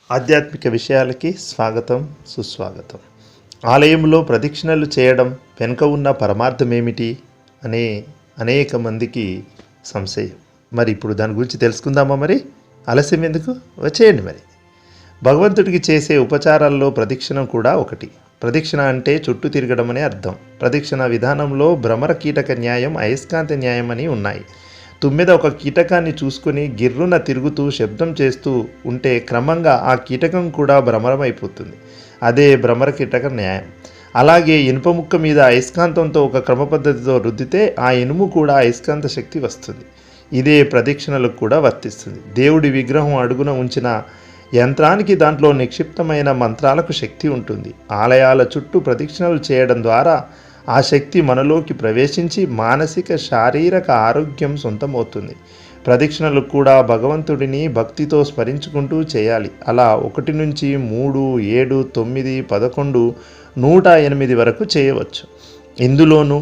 ఆధ్యాత్మిక విషయాలకి స్వాగతం, సుస్వాగతం. ఆలయంలో ప్రదక్షిణలు చేయడం వెనుక ఉన్న పరమార్థం ఏమిటి అనే అనేక మందికి సంశయం. మరి ఇప్పుడు దాని గురించి తెలుసుకుందామా? మరి ఆలస్యం ఎందుకు, వచ్చేయండి. మరి భగవంతుడికి చేసే ఉపచారాల్లో ప్రదక్షిణం కూడా ఒకటి. ప్రదక్షిణ అంటే చుట్టూ తిరగడం అనే అర్థం. ప్రదక్షిణ విధానంలో భ్రమర కీటక న్యాయం, అయస్కాంత న్యాయం అని ఉన్నాయి. తుమ్మెద ఒక కీటకాన్ని చూసుకుని గిర్రున తిరుగుతూ శబ్దం చేస్తూ ఉంటే క్రమంగా ఆ కీటకం కూడా భ్రమరమైపోతుంది. అదే భ్రమర కీటక న్యాయం. అలాగే ఇనుప ముక్క మీద అయస్కాంతంతో ఒక క్రమ పద్ధతితో రుద్దితే ఆ ఇనుము కూడా అయస్కాంత శక్తి వస్తుంది. ఇదే ప్రదక్షిణలకు కూడా వర్తిస్తుంది. దేవుడి విగ్రహం అడుగున ఉంచిన యంత్రానికి దాంట్లో నిక్షిప్తమైన మంత్రాలకు శక్తి ఉంటుంది. ఆలయాల చుట్టూ ప్రదక్షిణలు చేయడం ద్వారా ఆ శక్తి మనలోకి ప్రవేశించి మానసిక శారీరక ఆరోగ్యం సొంతమవుతుంది. ప్రదక్షిణలు కూడా భగవంతుడిని భక్తితో స్మరించుకుంటూ చేయాలి. అలా 1 నుంచి 3, 7, 9, 11, 108 వరకు చేయవచ్చు. ఇందులోనూ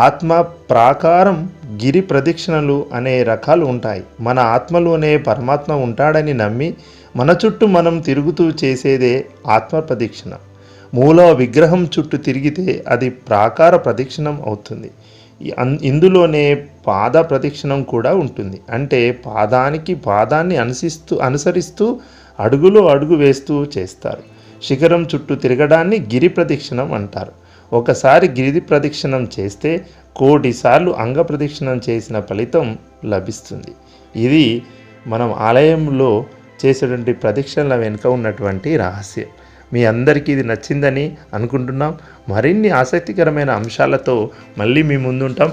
ఆత్మ ప్రాకారం గిరి ప్రదక్షిణలు అనే రకాలు ఉంటాయి. మన ఆత్మలోనే పరమాత్మ ఉంటాడని నమ్మి మన చుట్టూ మనం తిరుగుతూ చేసేదే ఆత్మ ప్రదక్షిణ. మూల విగ్రహం చుట్టూ తిరిగితే అది ప్రాకార ప్రదక్షిణం అవుతుంది. ఇందులోనే పాద ప్రదక్షిణం కూడా ఉంటుంది. అంటే పాదానికి పాదాన్ని అనుసరిస్తూ అడుగులో అడుగు వేస్తూ చేస్తారు. శిఖరం చుట్టూ తిరగడాన్ని గిరి ప్రదక్షిణం అంటారు. ఒకసారి గిరి ప్రదక్షిణం చేస్తే 1,000,000 సార్లు అంగ ప్రదక్షిణం చేసిన ఫలితం లభిస్తుంది. ఇది మనం ఆలయంలో చేసేటువంటి ప్రదక్షిణల వెనుక ఉన్నటువంటి రహస్యం. మీ అందరికీ ఇది నచ్చిందని అనుకుంటున్నాం. మరిన్ని ఆసక్తికరమైన అంశాలతో మళ్ళీ మీ ముందుంటాం.